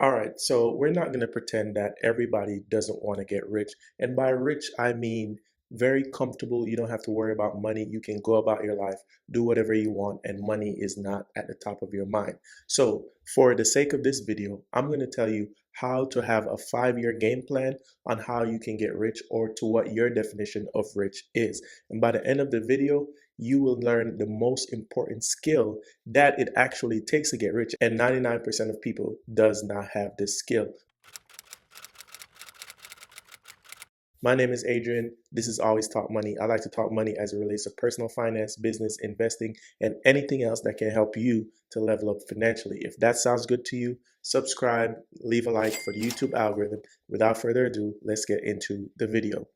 All right, so we're not going to pretend that everybody doesn't want to get rich. And by rich, I mean very comfortable. You don't have to worry about money. You can go about your life, do whatever you want, and money is not at the top of your mind. So, for the sake of this video, I'm going to tell you how to have a 5-year game plan on how you can get rich or to what your definition of rich is. And by the end of the video, you will learn the most important skill that it actually takes to get rich, and 99% of people does not have this skill. My name is Adrian. This is Always Talk Money. I like to talk money as it relates to personal finance, business, investing, and anything else that can help you to level up financially. If that sounds good to you, subscribe, leave a like for the YouTube algorithm. Without further ado, let's get into the video.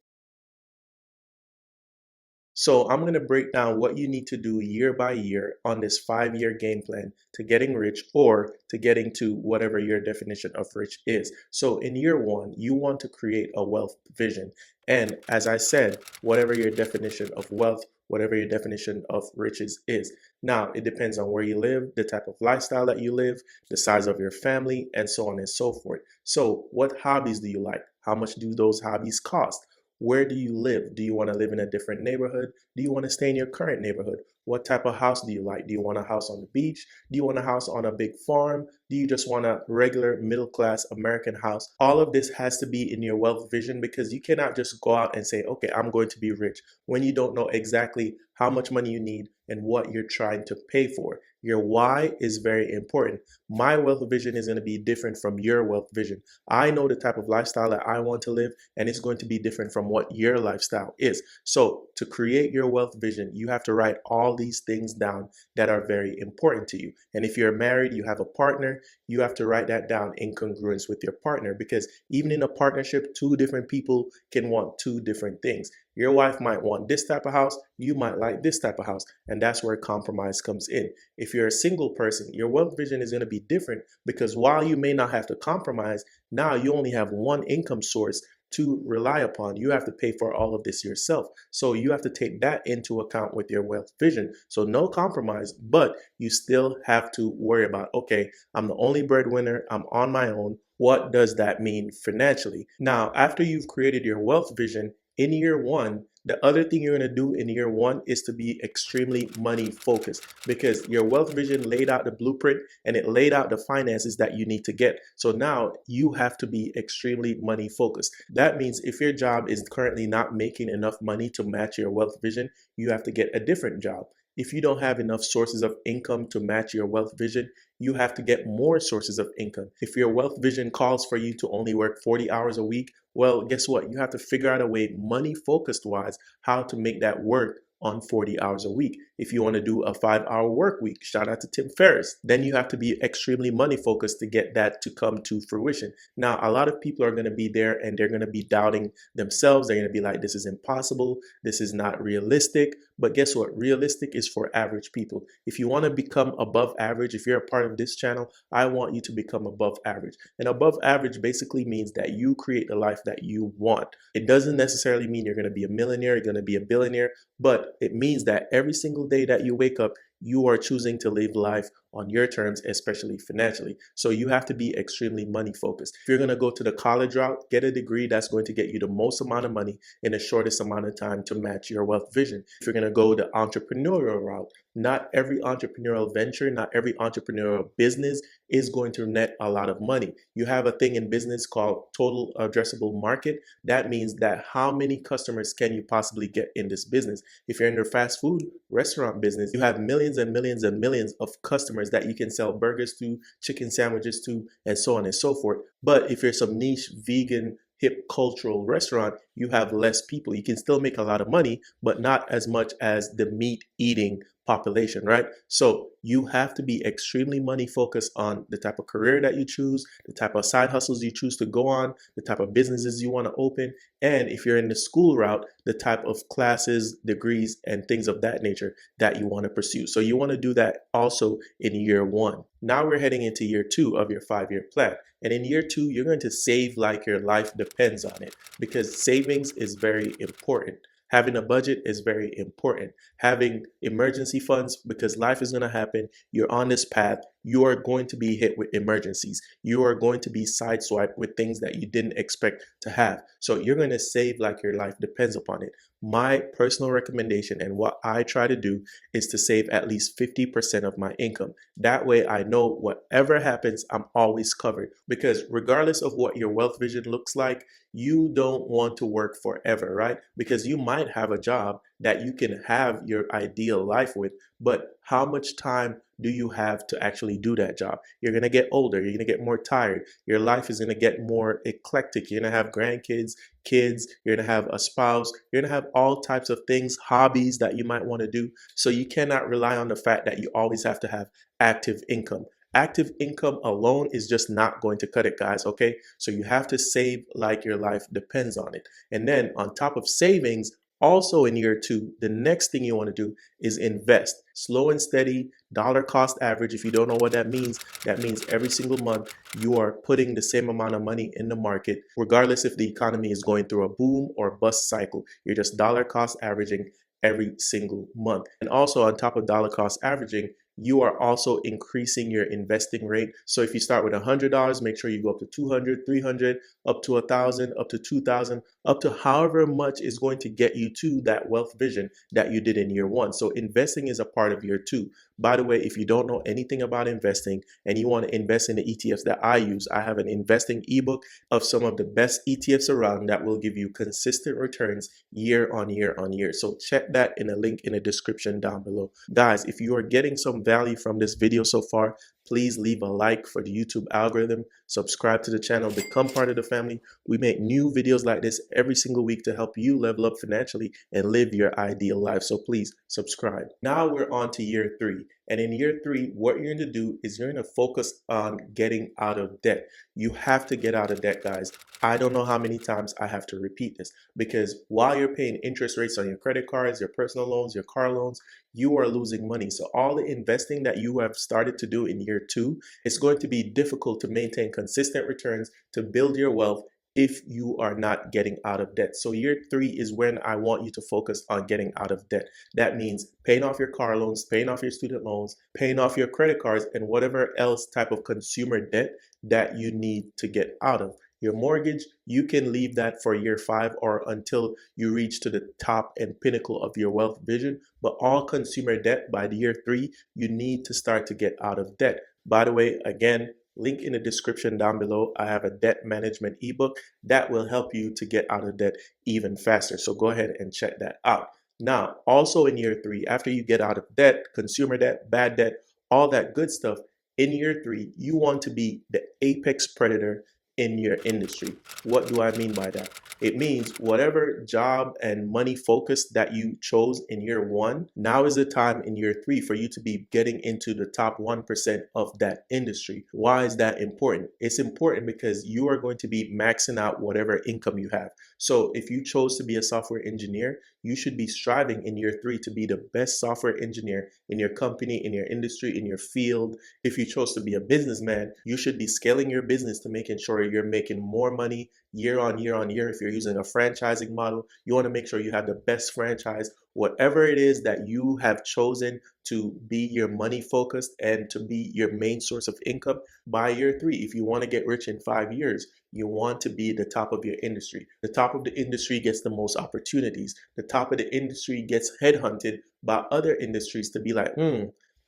So I'm going to break down what you need to do year by year on this 5-year game plan to getting rich or to getting to whatever your definition of rich is. So in year one, you want to create a wealth vision. And as I said, whatever your definition of wealth, whatever your definition of riches is. Now, it depends on where you live, the type of lifestyle that you live, the size of your family, and so on and so forth. So what hobbies do you like? How much do those hobbies cost? Where do you live? Do you want to live in a different neighborhood? Do you want to stay in your current neighborhood? What type of house do you like? Do you want a house on the beach? Do you want a house on a big farm? Do you just want a regular middle class American house? All of this has to be in your wealth vision because you cannot just go out and say, okay, I'm going to be rich when you don't know exactly how much money you need and what you're trying to pay for. Your why is very important. My wealth vision is going to be different from your wealth vision. I know the type of lifestyle that I want to live, and it's going to be different from what your lifestyle is. So to create your wealth vision, you have to write all these things down that are very important to you. And if you're married, you have a partner, you have to write that down in congruence with your partner, because even in a partnership, two different people can want two different things. Your wife might want this type of house, you might like this type of house, and that's where compromise comes in. If you're a single person, your wealth vision is going to be different because while you may not have to compromise, now you only have one income source to rely upon. You have to pay for all of this yourself. So you have to take that into account with your wealth vision. So no compromise, but you still have to worry about, okay, I'm the only breadwinner, I'm on my own. What does that mean financially? Now, after you've created your wealth vision, in year one, the other thing you're going to do in year one is to be extremely money focused because your wealth vision laid out the blueprint and it laid out the finances that you need to get. So now you have to be extremely money focused. That means if your job is currently not making enough money to match your wealth vision, you have to get a different job. If you don't have enough sources of income to match your wealth vision, you have to get more sources of income. If your wealth vision calls for you to only work 40 hours a week, well, guess what? You have to figure out a way, money focused wise, how to make that work on 40 hours a week. If you want to do a 5-hour work week, shout out to Tim Ferriss, then you have to be extremely money focused to get that to come to fruition. Now, a lot of people are going to be there and they're going to be doubting themselves. They're going to be like, this is impossible. This is not realistic. But guess what? Realistic is for average people. If you want to become above average, if you're a part of this channel, I want you to become above average. And above average basically means that you create the life that you want. It doesn't necessarily mean you're going to be a millionaire, you're going to be a billionaire, but it means that every single day that you wake up, you are choosing to live life on your terms, especially financially. So you have to be extremely money focused. If you're going to go to the college route, get a degree that's going to get you the most amount of money in the shortest amount of time to match your wealth vision. If you're going to go the entrepreneurial route, not every entrepreneurial venture, not every entrepreneurial business is going to net a lot of money. You have a thing in business called total addressable market. That means that how many customers can you possibly get in this business? If you're in the fast food restaurant business, you have millions and millions and millions of customers that you can sell burgers to, chicken sandwiches to, and so on and so forth. But if you're some niche vegan hip cultural restaurant, you have less people. You can still make a lot of money, but not as much as the meat eating population, right? So you have to be extremely money focused on the type of career that you choose, the type of side hustles you choose to go on, the type of businesses you want to open, and if you're in the school route, the type of classes, degrees, and things of that nature that you want to pursue. So you want to do that also in year one. Now we're heading into year two of your 5-year plan. And in year two, you're going to save like your life depends on it, because savings is very important. Having a budget is very important. Having emergency funds, because life is going to happen. You're on this path you are going to be hit with emergencies. You are going to be sideswiped with things that you didn't expect to have. So you're going to save like your life depends upon it. My personal recommendation and what I try to do is to save at least 50% of my income. That way I know whatever happens, I'm always covered. Because regardless of what your wealth vision looks like, you don't want to work forever, right? Because you might have a job that you can have your ideal life with, but how much time do you have to actually do that job? You're going to get older. You're going to get more tired. Your life is going to get more eclectic. You're going to have grandkids, kids. You're going to have a spouse. You're going to have all types of things, hobbies that you might want to do. So you cannot rely on the fact that you always have to have active income. Active income alone is just not going to cut it, guys, okay? So you have to save like your life depends on it. And then on top of savings, also in year two, the next thing you want to do is invest. Slow and steady, dollar cost average. If you don't know what that means every single month you are putting the same amount of money in the market, regardless if the economy is going through a boom or bust cycle. You're just dollar cost averaging every single month. And also on top of dollar cost averaging, you are also increasing your investing rate. So if you start with $100, make sure you go up to 200, 300, up to 1,000, up to 2,000, up to however much is going to get you to that wealth vision that you did in year one. So investing is a part of year two. By the way, if you don't know anything about investing and you want to invest in the ETFs that I use, I have an investing ebook of some of the best ETFs around that will give you consistent returns year on year on year. So check that in a link in the description down below. Guys, if you are getting some value from this video so far, please leave a like for the YouTube algorithm, subscribe to the channel, become part of the family. We make new videos like this every single week to help you level up financially and live your ideal life. So please subscribe. Now we're on to year three. And in year three, what you're going to do is you're going to focus on getting out of debt. You have to get out of debt, guys. I don't know how many times I have to repeat this, because while you're paying interest rates on your credit cards, your personal loans, your car loans, you are losing money. So all the investing that you have started to do in year two, it's going to be difficult to maintain consistent returns to build your wealth if you are not getting out of debt. So year three is when I want you to focus on getting out of debt. That means paying off your car loans, paying off your student loans, paying off your credit cards, and whatever else type of consumer debt that you need to get out of. Your mortgage, you can leave that for year five or until you reach to the top and pinnacle of your wealth vision. But all consumer debt by the year three, you need to start to get out of debt. By the way, again, link in the description down below. I have a debt management ebook that will help you to get out of debt even faster. So go ahead and check that out. Now, also in year three, after you get out of debt, consumer debt, bad debt, all that good stuff, in year three, you want to be the apex predator in your industry. What do I mean by that? It means whatever job and money focus that you chose in year one, now is the time in year three for you to be getting into the top 1% of that industry. Why is that important? It's important because you are going to be maxing out whatever income you have. So if you chose to be a software engineer, you should be striving in year three to be the best software engineer in your company, in your industry, in your field. If you chose to be a businessman, you should be scaling your business to making sure you're making more money year on year on year. If you're using a franchising model, you want to make sure you have the best franchise. Whatever it is that you have chosen to be your money focused and to be your main source of income by year three, if you want to get rich in 5 years, you want to be the top of your industry. The top of the industry gets the most opportunities. The top of the industry gets headhunted by other industries to be like,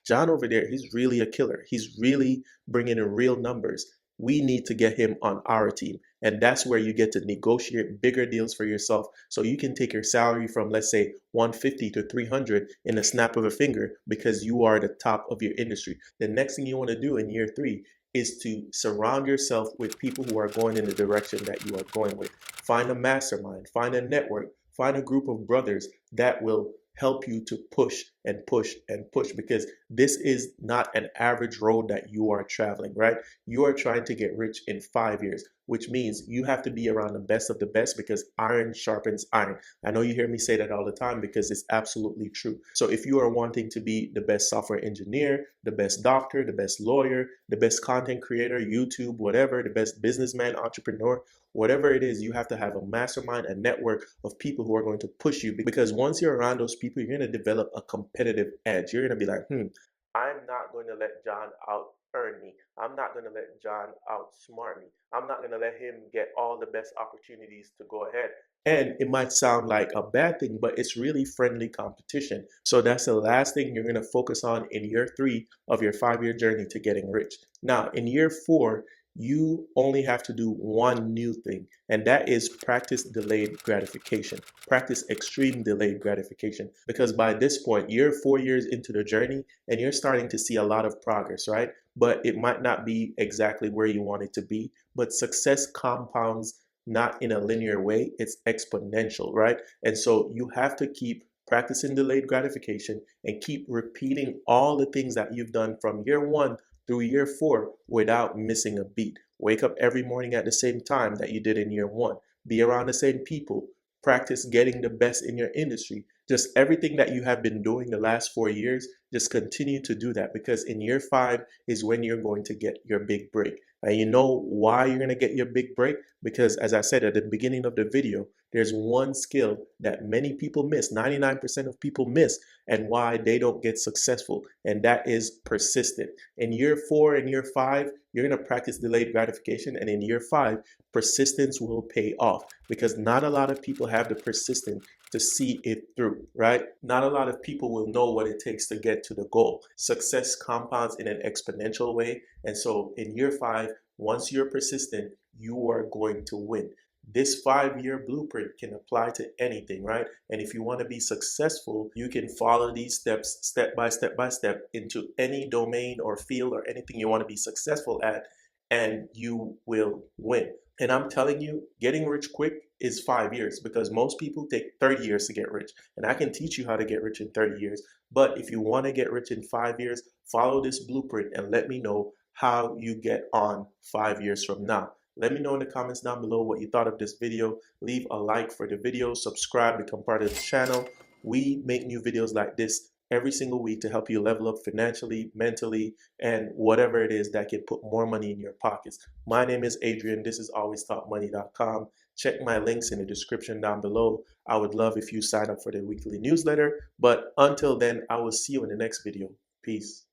John over there, he's really a killer. He's really bringing in real numbers. We need to get him on our team. And that's where you get to negotiate bigger deals for yourself. So you can take your salary from, let's say, 150 to 300 in a snap of a finger because you are the top of your industry. The next thing you want to do in year three is to surround yourself with people who are going in the direction that you are going with. Find a mastermind, find a network, find a group of brothers that will help you to push and push and push, because this is not an average road that you are traveling, right? You are trying to get rich in 5 years, which means you have to be around the best of the best, because iron sharpens iron. I know you hear me say that all the time because it's absolutely true. So if you are wanting to be the best software engineer, the best doctor, the best lawyer, the best content creator, YouTube, whatever, the best businessman, entrepreneur, whatever it is, you have to have a mastermind, a network of people who are going to push you, because once you're around those people, you're going to develop a competitive edge. You're going to be like, I'm not going to let John out earn me. I'm not going to let John outsmart me. I'm not going to let him get all the best opportunities to go ahead. And it might sound like a bad thing, but it's really friendly competition. So that's the last thing you're going to focus on in year 3 of your 5-year journey to getting rich. Now, in year 4, you only have to do one new thing, and that is practice delayed gratification. Practice extreme delayed gratification. Because by this point, you're 4 years into the journey and you're starting to see a lot of progress, right? But it might not be exactly where you want it to be. But success compounds not in a linear way, it's exponential, right? And so you have to keep practicing delayed gratification and keep repeating all the things that you've done from year 1 through year 4 without missing a beat. Wake up every morning at the same time that you did in year 1. Be around the same people. Practice getting the best in your industry. Just everything that you have been doing the last 4 years, just continue to do that, because in year 5 is when you're going to get your big break. And you know why you're going to get your big break? Because as I said at the beginning of the video, there's one skill that many people miss, 99% of people miss, and why they don't get successful, and that is persistent. In year 4 and year 5, you're going to practice delayed gratification, and in year 5, persistence will pay off, because not a lot of people have the persistence to see it through, right? Not a lot of people will know what it takes to get to the goal. Success compounds in an exponential way, and so in year 5, once you're persistent, you are going to win. This 5-year blueprint can apply to anything, right? And if you want to be successful, you can follow these steps step by step by step into any domain or field or anything you want to be successful at, and you will win. And I'm telling you, getting rich quick is 5 years, because most people take 30 years to get rich. And I can teach you how to get rich in 30 years. But if you want to get rich in 5 years, follow this blueprint and let me know how you get on 5 years from now. Let me know in the comments down below what you thought of this video. Leave a like for the video, subscribe, become part of the channel. We make new videos like this every single week to help you level up financially, mentally, and whatever it is that can put more money in your pockets. My name is Adrian. This is alwaystalkmoney.com. Check my links in the description down below. I would love if you sign up for the weekly newsletter. But until then, I will see you in the next video. Peace.